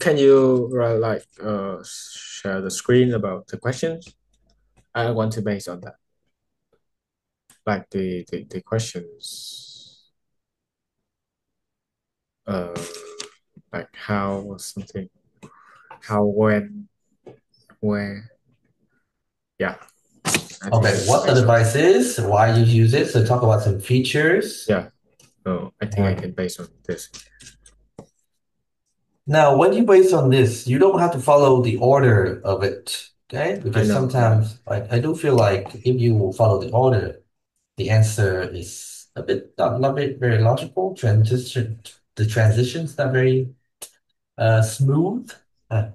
Can you share the screen about the questions? I want to base on that, like the questions, uh, like how something, how, when, where. Yeah, I think I Okay, can what the base on that. device is, why you use it. So talk about some features. Yeah, no, I think I Uh, can base on this. Now, when you base on this, you don't have to follow the order of it, okay? I Because know, I know. sometimes I do feel like if you follow the order, the answer is a bit not very logical. The transition's not very smooth. Uh,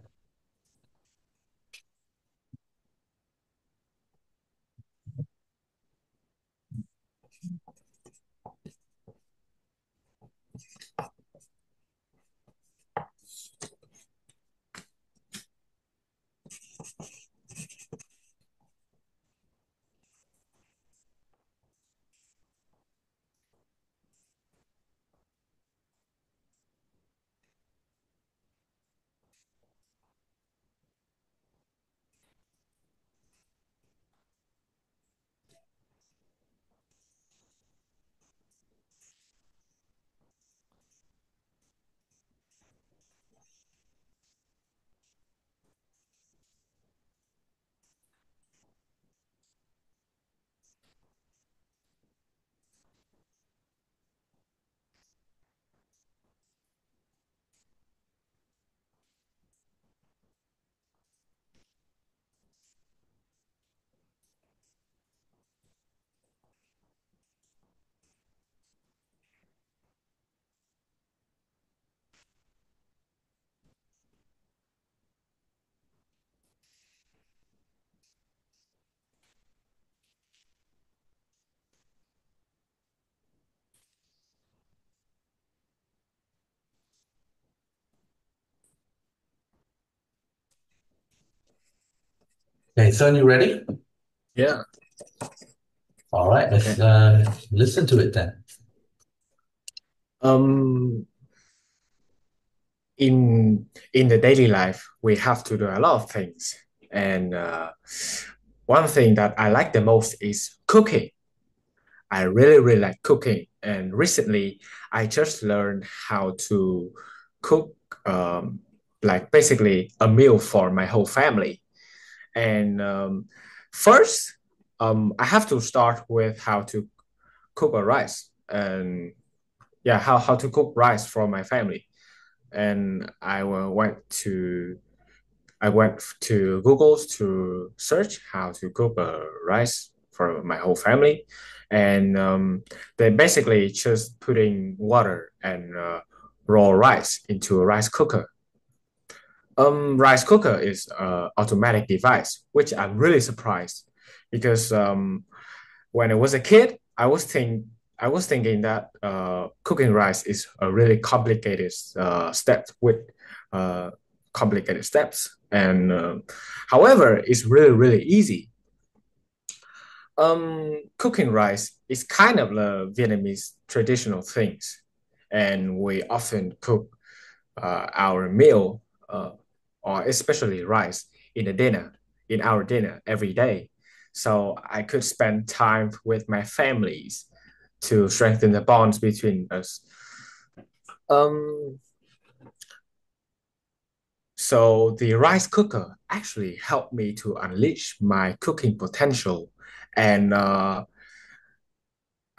okay, so you ready? Yeah. All right, let's Okay. listen to it then. Um, in the daily life, we have to do a lot of things, and one thing that I like the most is cooking. I really like cooking, and recently I just learned how to cook, like basically a meal for my whole family. And first, I have to start with how to cook a rice, and yeah, how to cook rice for my family. And I went to Google's to search how to cook a rice for my whole family, and they basically just putting water and raw rice into a rice cooker. Rice cooker is a automatic device, which I'm really surprised because when I was a kid, I was thinking that cooking rice is a really complicated step with uh, complicated steps, and however, it's really easy. Cooking rice is kind of the Vietnamese traditional things, and we often cook our meal, or especially rice, in the dinner, in our dinner every day. So I could spend time with my families to strengthen the bonds between us. Um, so the rice cooker actually helped me to unleash my cooking potential, and I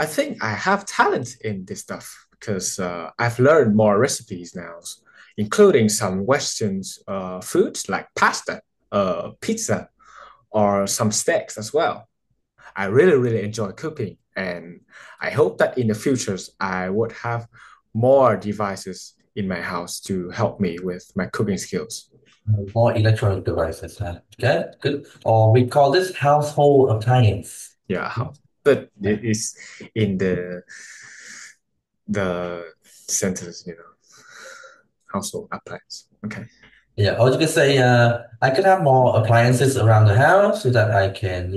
think I have talent in this stuff because I've learned more recipes now, including some Western foods like pasta, pizza, or some steaks as well. I really enjoy cooking, and I hope that in the futures I would have more devices in my house to help me with my cooking skills. More electronic devices, huh? Okay, good. Or we call this household appliance. Yeah, but Yeah. it is in the sentence, household appliance. Okay. Yeah, or you could say, I could have more appliances around the house so that I can,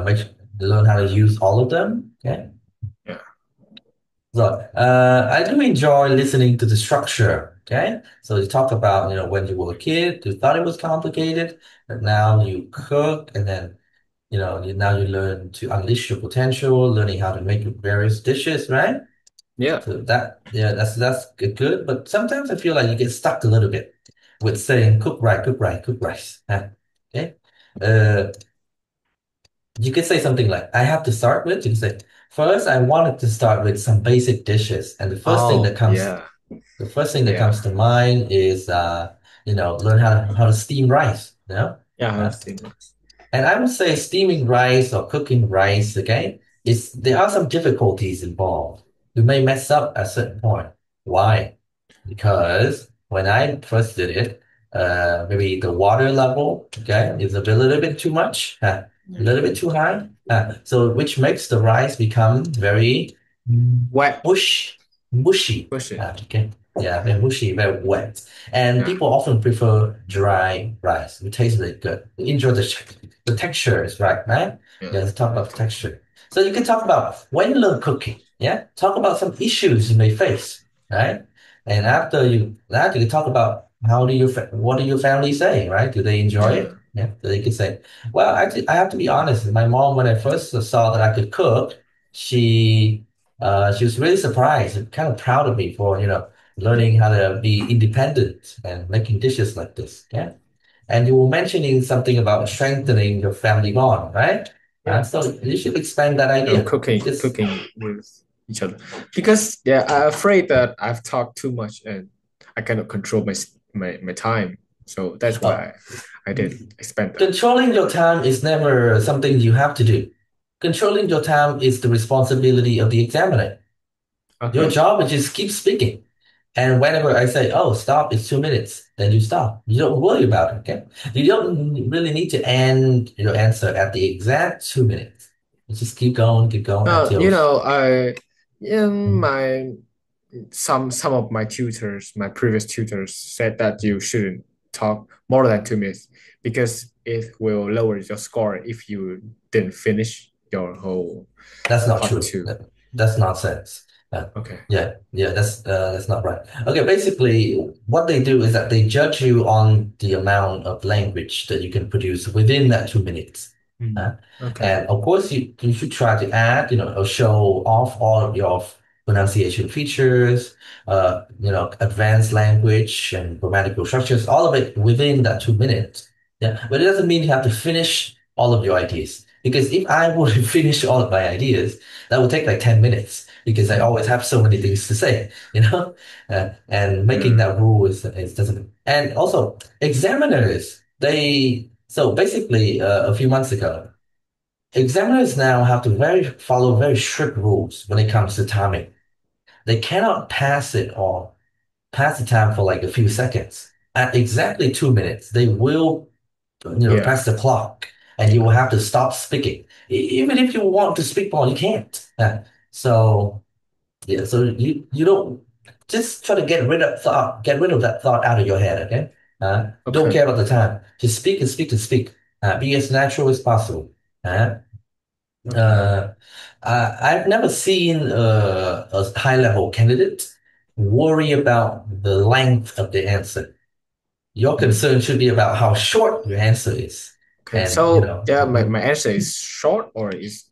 make learn how to use all of them. Okay. Yeah. So, I do enjoy listening to the structure. Okay, so you talk about when you were a kid, you thought it was complicated, but now you cook, and then now you learn to unleash your potential, learning how to make various dishes, right? Yeah. So yeah, that's good. But sometimes I feel like you get stuck a little bit with saying cook right, cook right, cook rice. Huh? Okay. Uh, you could say something like, I have to start with, you can say, first, I wanted to start with some basic dishes. And Oh, yeah. the first thing that Yeah. comes to mind is, learn how to steam rice, Yeah, I Uh, understand. and I would say steaming rice or cooking rice, okay, there are some difficulties involved. You may mess up at a certain point. Why? Because when I first did it, maybe the water level, okay, is a little bit too much, a little bit too high. So which makes the rice become very Wet. mush, mushy. Push it. Okay. Yeah, very mushy, very wet. And Yeah. people often prefer dry rice. It tastes really good. Enjoy the texture is right? Yeah. Yeah, let's talk about the Okay. texture. So you can talk about when you learn cooking. Yeah, talk about some issues you may face, right? And after you can talk about what do your family say, right? Do they enjoy Yeah. it? Yeah, so they can say, well, actually, I have to be honest. My mom, when I first saw that I could cook, she she was really surprised and kind of proud of me for learning how to be independent and making dishes like this. Yeah. And you were mentioning something about strengthening your family bond, right? Yeah. So you should expand that So idea. Just cooking with each other. Because yeah, I'm afraid that I've talked too much and I cannot control my time. So that's uh, why I did expand that. controlling your time is never something you have to do. Controlling your time is the responsibility of the examiner. Your Okay. job is just keep speaking. And whenever I say, oh, stop, it's 2 minutes, then you stop. You don't worry about it, okay? You don't really need to end your answer at the exact 2 minutes. You just keep going You until. know, I in Mhm. my some of my tutors, my previous tutors said that you shouldn't talk more than 2 minutes because it will lower your score if you didn't finish your whole That's not part true. two. That's nonsense. Okay. Yeah, that's not right. Okay, basically, what they do is that they judge you on the amount of language that you can produce within that 2 minutes. Uh, Mm. Okay. and of course, you should try to add, or show off all of your pronunciation features, advanced language and grammatical structures, all of it within that 2 minutes. Yeah, but it doesn't mean you have to finish all of your ideas. Because if I were to finish all of my ideas, that would take like 10 minutes because I always have so many things to say, and making Yeah. that rule is doesn't. And also, examiners, so basically, a few months ago, examiners now have to follow very strict rules when it comes to timing. They cannot pass the time for like a few seconds. At exactly 2 minutes, they will Yeah. press the clock and you will have to stop speaking. Even if you want to speak more, you can't. So yeah, so you don't just try to get rid of that thought out of your head, okay? Don't Okay. care about the time. Just speak and speak and speak. Be as natural as possible. Uh, Okay. uh, I've never seen a high level candidate worry about the length of the answer. Your Mm. concern should be about how short your answer is. Okay. And, So yeah, my answer is short or is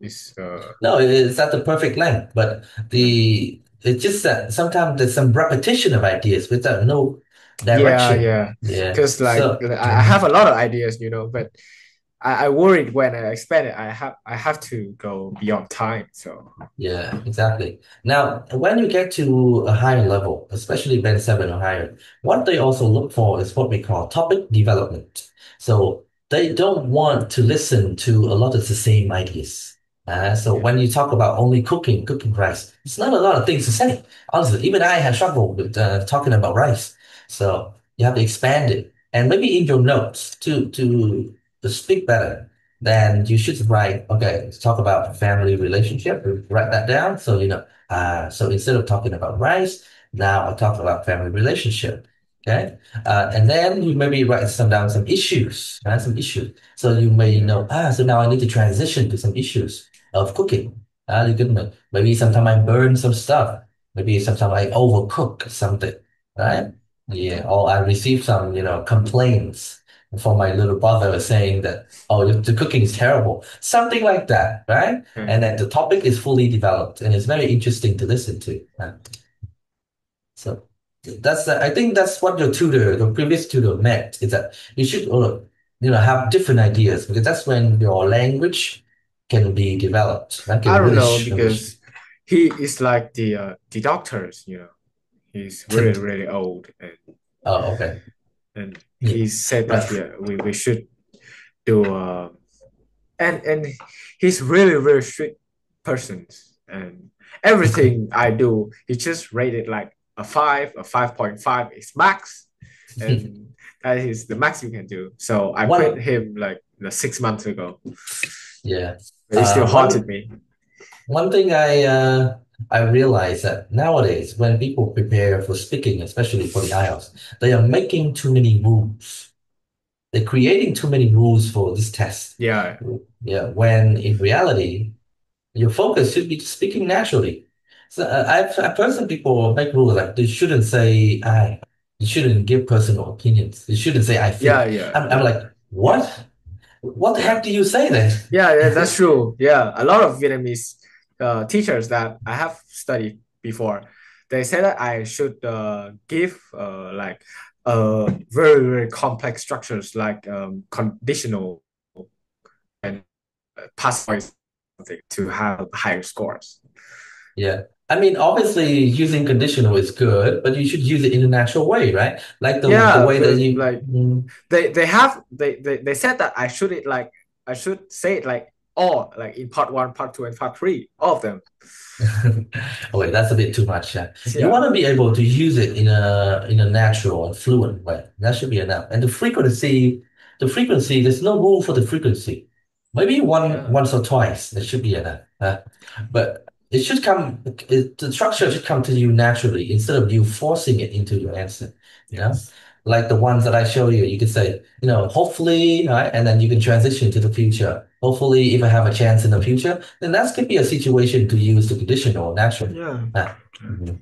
no, it's not the perfect length, but it's just that sometimes there's some repetition of ideas without no yeah, direction. yeah. Yeah. Because like So, I have a lot of ideas, but I worried when I expand it, I have to go beyond time. So yeah, exactly. Now, when you get to a higher level, especially Band 7 or higher, what they also look for is what we call topic development. So they don't want to listen to a lot of the same ideas. So yeah, when you talk about only cooking rice, it's not a lot of things to say. Honestly, even I have struggled with talking about rice. So you have to expand it. And maybe in your notes to speak better, then you should write, okay, let's talk about family relationship. Write that down. So, so instead of talking about rice, now I talk about family relationship. Okay. And then you maybe write some issues, right? Some issues. So you may yeah, know, so now I need to transition to some issues of cooking. You can maybe sometimes I burn some stuff. Maybe sometimes I overcook something, right? Yeah, or I receive some, complaints from my little brother saying that, oh, the cooking is terrible, something like that, right? And Okay. then the topic is fully developed and it's very interesting to listen to. So I think that's what your tutor, your previous tutor meant, is that you should, have different ideas because that's when your language can be developed, right? I Can don't really, know really, because he is like the doctors, you know. He's really really old, oh, okay. and Yeah. he said that Right. yeah we should do and he's really really strict person, and everything I do he just rated like a 5, a 5.5 is max, and that is the max you can do. So I quit One, him like 6 months ago, yeah. but he still haunted One me. one thing I realize that nowadays when people prepare for speaking, especially for the IELTS, they are making too many rules. They're creating too many rules for this test. Yeah, Yeah, when in reality, your focus should be speaking naturally. So I've heard some people make rules like they shouldn't say I, you shouldn't give personal opinions. You shouldn't say I yeah, think. yeah, I'm yeah, like, what? What the yeah. heck do you say then? Yeah, yeah, that's true. Yeah, a lot of Vietnamese teachers that I have studied before, they say that I should give like very very complex structures like conditional and past voice something to have higher scores. Yeah. I mean, obviously using conditional is good, but you should use it in a natural way, right? Like the Yeah, way that but you like they said that I should say it like all like in part one, part two, and part three, all of them. Oh wait, that's a bit too much. Yeah. You Yeah, want to be able to use it in a natural and fluent way. That should be enough. And the frequency, there's no rule for the frequency. Maybe yeah, once or twice, that should be enough. But the structure should come to you naturally instead of you forcing it into your answer. You know, yes, like the ones that I show you, you could say, hopefully, right? And then you can transition to the future. Hopefully, if I have a chance in the future, then that could be a situation to use the conditional naturally. yeah, Uh, mhm.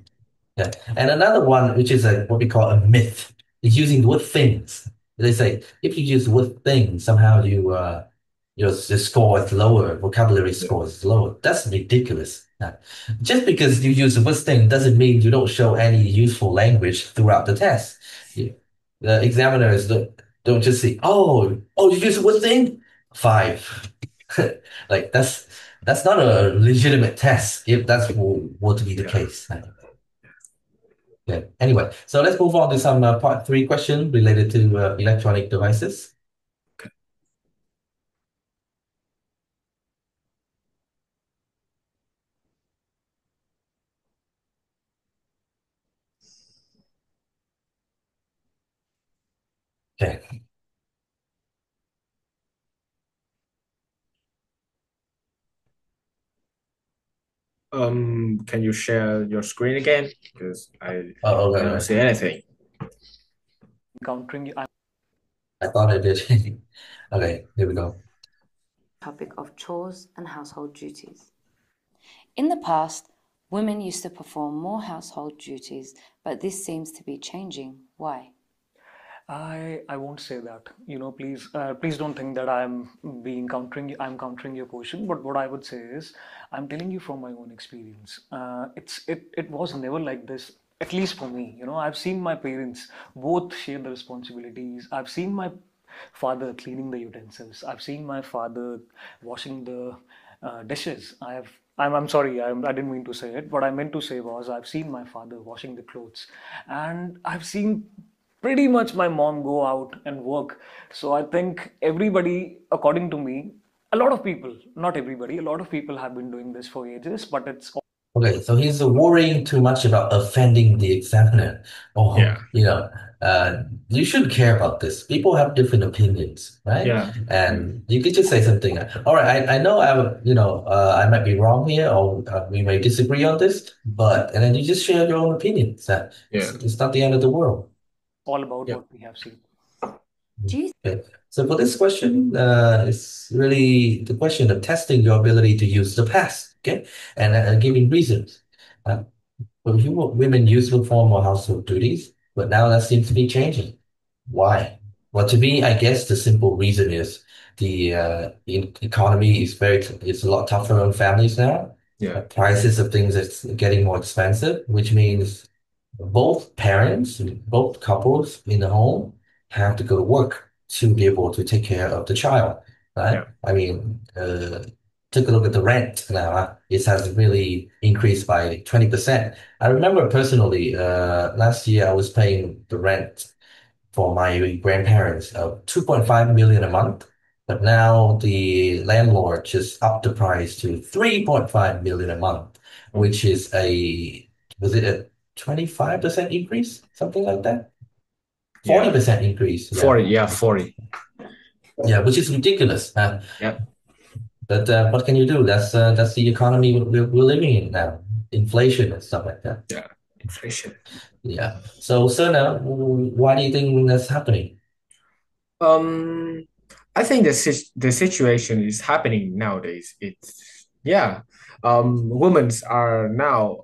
Yeah. And another one, which is what we call a myth, is using the word things. They say if you use the word thing, somehow your score is lower, vocabulary yeah, score is lower. That's ridiculous. Just because you use the word thing doesn't mean you don't show any useful language throughout the test. The examiners don't just say, oh, you use the word thing? 5. Like that's not a legitimate test if that's were to be the yeah. case. Yeah. Anyway, so let's move on to some part three question related to electronic devices. Okay. Can you share your screen again? Because Oh, I okay, don't okay. see anything. Encountering I thought I did. Okay, here we go. Topic of chores and household duties. In the past, women used to perform more household duties, but this seems to be changing. Why? I won't say that. Please don't think that I'm countering your question. But what I would say is, I'm telling you from my own experience. It was never like this. At least for me, I've seen my parents both share the responsibilities. I've seen my father cleaning the utensils. I've seen my father washing the dishes. I'm sorry, I didn't mean to say it. What I meant to say was I've seen my father washing the clothes, and I've seen pretty much my mom go out and work. So I think everybody, according to me, a lot of people, not everybody, a lot of people have been doing this for ages, but it's Okay, so he's worrying too much about offending the examiner. Oh, Yeah, you should care about this. People have different opinions, right? yeah, mm, And you could just say something. All right, I know I might be wrong here, or we may disagree on this, and then you just share your own opinions. yeah, It's not the end of the world. all about yeah. what we have seen. Do you Okay. So for this question, it's really the question of testing your ability to use the past, okay, and giving reasons. Uh, Well, women used to perform more household duties, but now that seems to be changing. Why? Well, to me, I guess the simple reason is the economy is it's a lot tougher on families now. The Yeah, prices of things is getting more expensive, which means both parents, both couples in the home have to go to work to be able to take care of the child, right? yeah, I mean, take a look at the rent now. It has really increased by 20%. I remember personally, last year I was paying the rent for my grandparents of 2.5 million a month. But now the landlord just upped the price to 3.5 million a month, oh, which is was it a 25% increase? Something like that? yeah. 40% increase. Yeah. 40, yeah, 40. Yeah, which is ridiculous. Yeah, But what can you do? That's the economy we're living in now. Inflation and stuff like that. yeah. Inflation. Yeah. So, Sana, why do you think that's happening? Um, I think the situation is happening nowadays. It's yeah. Women are now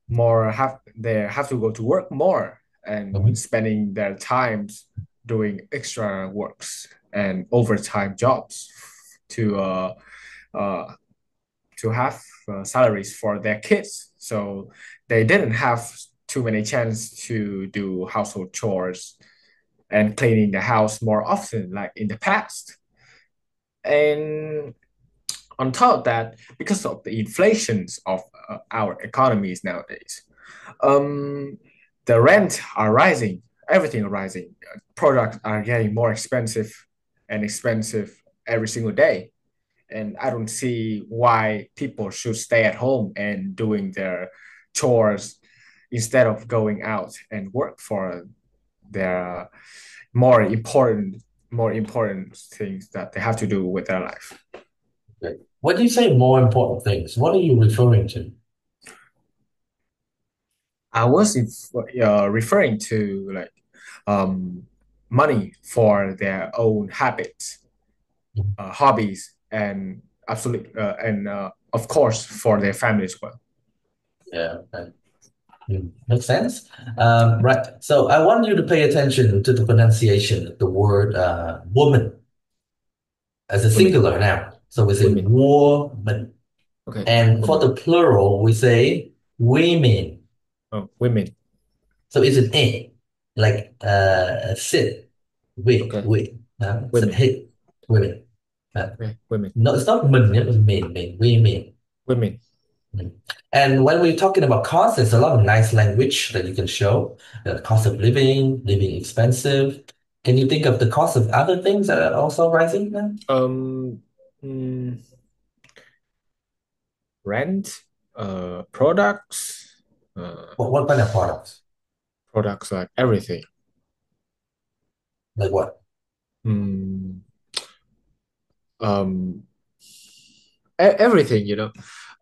more have they have to go to work more and Mhm. spending their times doing extra works and overtime jobs to uh, uh, to have salaries for their kids. So they didn't have too many chance to do household chores and cleaning the house more often like in the past. And on top of that, because of the inflations of our economies nowadays, um, the rent are rising, everything are rising. Products are getting more expensive and expensive every single day. And I don't see why people should stay at home and doing their chores instead of going out and work for their more important more important things that they have to do with their life. Okay. When you say more important things, what are you referring to? I was referring to like um, money for their own habits, hobbies, and absolutely and of course for their family as well. Yeah, makes sense. Right. So I want you to pay attention to the pronunciation of the word woman as a Women, singular now. So we say women. woman. Okay, And for women. the plural, we say women. Oh, women. So it's an A, like sit, Okay, sit, women. hit, women. Uh, Okay, women. no, it's not mình, it's men, women. Women. Mm. And when we're talking about cost, there's a lot of nice language that you can show. The cost of living, living expensive. Can you think of the cost of other things that are also rising now? Um, rent, products, uh, What kind of products? products like everything. Like what? Mm, um, everything, you know.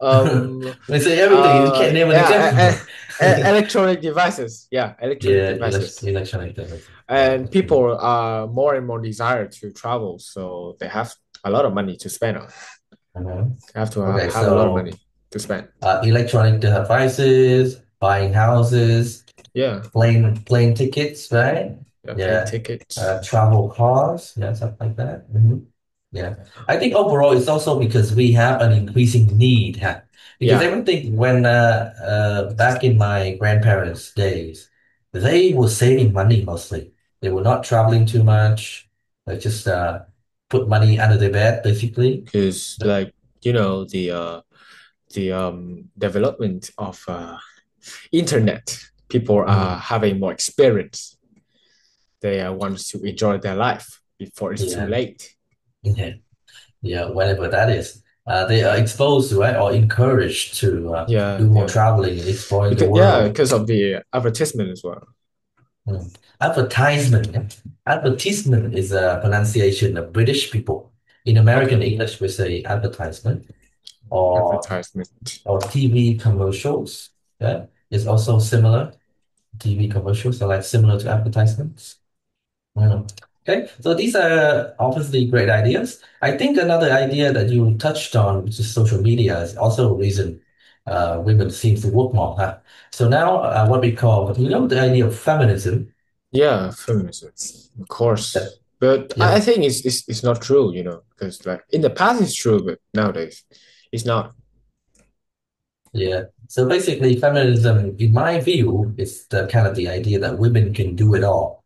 Um, When you say everything, you can't name an yeah, example. electronic devices. Yeah, electronic Yeah, devices. electronic devices. Yeah. And people are more and more desire to travel, so they have a lot of money to spend on. Mhm. They have to Okay, have a lot of money so to spend. electronic devices, buying houses, Yeah, plane tickets, right? yeah, plane Yeah, tickets. travel cars, yeah, stuff like that. Yeah, I think overall it's also because we have an increasing need, huh? Because Yeah, everything when back in my grandparents' days, they were saving money mostly. They were not traveling too much. They just put money under their bed, basically. because But like the development of internet, people are mm, having more experience. They want to enjoy their life before it's too yeah, late. yeah, yeah, whatever that is. They are exposed to it or encouraged to Yeah, do more yeah. traveling, exploring the Because yeah, world. because of the advertisement as well. Mm. Advertisement. Yeah. Advertisement is a pronunciation of British people. In American Okay, English, we say advertisement or advertisement. TV commercials. Yeah, it's also similar. TV commercials are like similar to advertisements. Mm. Okay, so these are obviously great ideas. I think another idea that you touched on, which is social media, is also a reason women seem to work more. Huh? So now, what we call, the idea of feminism. Yeah, feminism, of That, course. But I yeah, think it's not true, because like in the past it's true, but nowadays it's not. yeah. So basically, feminism, in my view, is the kind of the idea that women can do it all.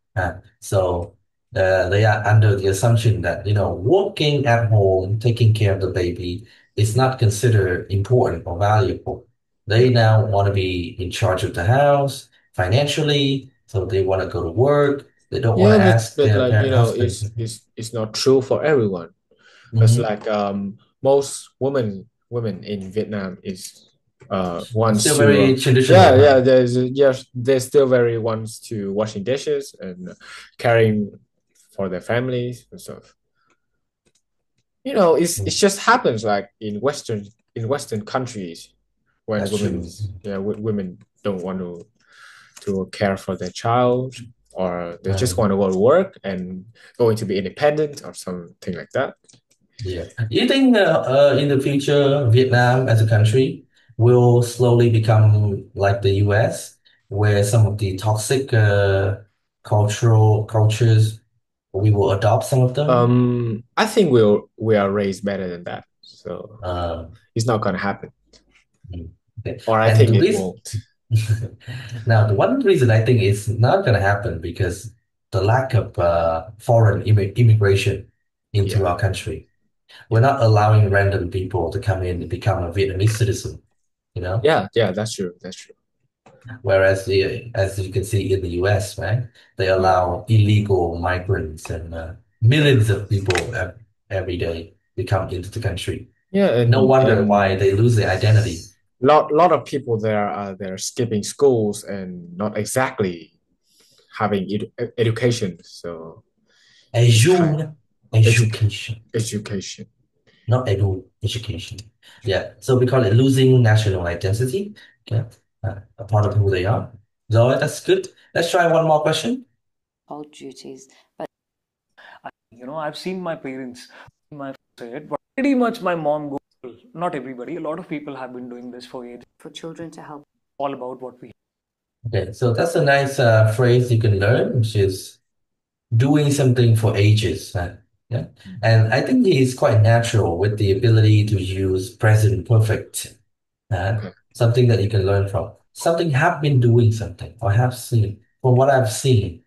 So they are under the assumption that, working at home, taking care of the baby is not considered important or valuable. They now want to be in charge of the house financially, so they want to go to work. They don't want Yeah, to but ask but their like husband. it's not true for everyone. Because Hmm. like most women in Vietnam is Still wants to very yeah, traditional, huh? yeah, they're still very wants to washing dishes and caring for their families and stuff. It Mm, just happens like in Western countries when that's true. women don't want to care for their child, or they just Um, want to go to work and going to be independent or something like that. Yeah. You think in the future, Vietnam as a country will slowly become like the US, where some of the toxic cultural cultures, we will adopt some of them? I think we are raised better than that, so Uh, it's not gonna happen, okay. or I And think the it reason, won't. now, the one reason I think it's not going to happen because the lack of foreign immigration into Yeah, our country. We're yeah, not allowing random people to come in and become a Vietnamese citizen, you know? yeah, yeah. That's true. That's true. Whereas as you can see in the US, right, they Yeah, allow illegal migrants and millions of people every day to come into the country. yeah, No wonder and why they lose their identity. lot of people there are they're skipping schools and not exactly having education. So it's kind Edu, edu education, education. not education. Yeah, so we call it losing national identity. Okay, a part of who they are. So that's good. Let's try one more question. Household duties, but I've seen my parents, my say it, but pretty much my mom goes. Not everybody. A lot of people have been doing this for ages. for children to help. All about what we. Okay, so that's a nice phrase you can learn, which is doing something for ages. Yeah. And I think he is quite natural with the ability to use present perfect. Okay. Something that you can learn from. Something have been doing something or have seen. From what I've seen,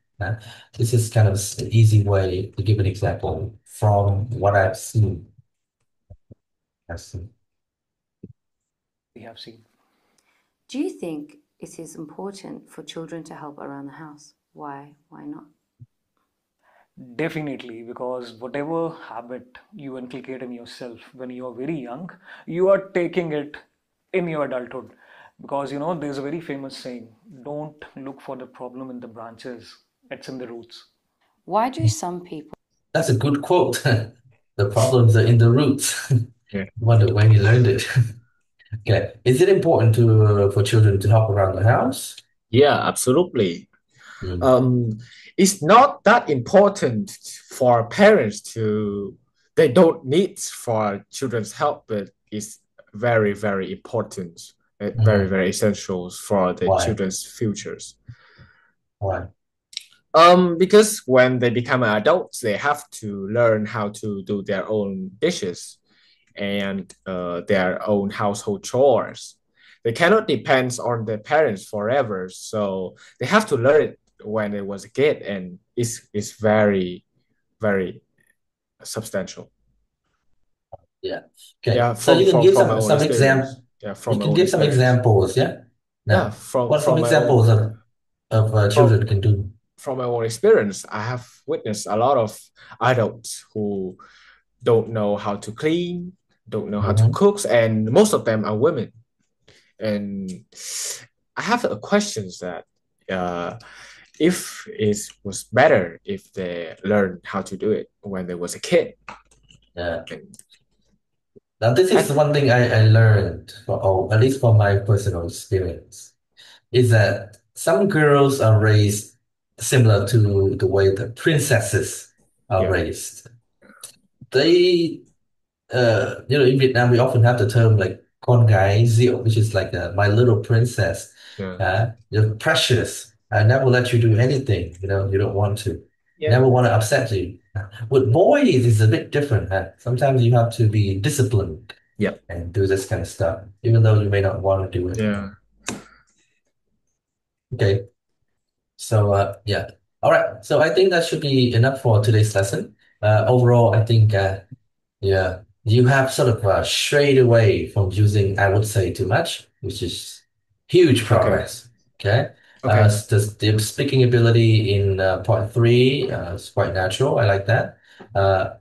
this is kind of an easy way to give an example from what I've seen. I've seen. We have seen. Do you think it is important for children to help around the house? Why? Why not? Definitely, because whatever habit you inculcate in yourself when you are very young, you are taking it in your adulthood. Because there's a very famous saying, don't look for the problem in the branches, it's in the roots. Why do some people That's a good quote. The problems are in the roots. Yeah. Wonder where he learned it. Okay. Is it important for children to help around the house? Yeah, absolutely. Mm, um, it's not that important for parents to, they don't need for children's help, but it's very, very important, very, mhm. very essential for the Why? children's futures. Why? Because when they become adults, they have to learn how to do their own dishes and their own household chores. They cannot depend on their parents forever, so they have to learn it when they was a kid, and it's very, very substantial. Yeah. Okay. Yeah, So from you can from give from my some own some experience. exam. Yeah, You from my can own give some experience. examples. Yeah. Yeah, Now, what some from my own examples of from children can do? from my own experience, I have witnessed a lot of adults who don't know how to clean, don't know how to Hmm. cook, and most of them are women. And I have a question that uh, if it was better if they learned how to do it when they was a kid. Yeah. And Now, this I, is one thing I learned, or at least from my personal experience, is that some girls are raised similar to the way the princesses are yeah, raised. They, in Vietnam, we often have the term like con gái rượu, which is like my little princess. Yeah. You're precious. I never let you do anything, you don't want to. Yeah. Never want to upset you. With boys, it's a bit different. Sometimes you have to be disciplined Yeah. and do this kind of stuff, even though you may not want to do it. Yeah. Okay. So yeah. All right. So I think that should be enough for today's lesson. Overall, I think yeah, you have sort of strayed away from using "I would say" too much, which is huge Okay. progress. Okay. Okay. The speaking ability in part three is quite natural. I like that. Uh,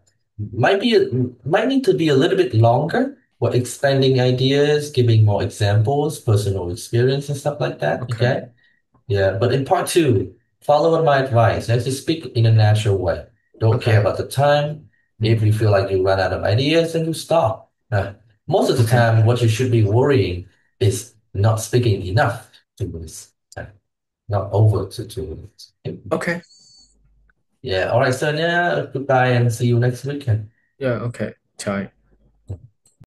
might need to be a little bit longer for expanding ideas, giving more examples, personal experience, and stuff like that. Okay. Okay. Yeah, but in part two, follow my advice. Just speak in a natural way. Don't care Okay. about the time. If you Mm. feel like you run out of ideas, then you stop. Most of the Okay. time, what you should be worrying is not speaking enough to minutes, not over to 2 minutes. Okay. Yeah, all right, so yeah, goodbye and see you next weekend. Yeah. Okay. Chai.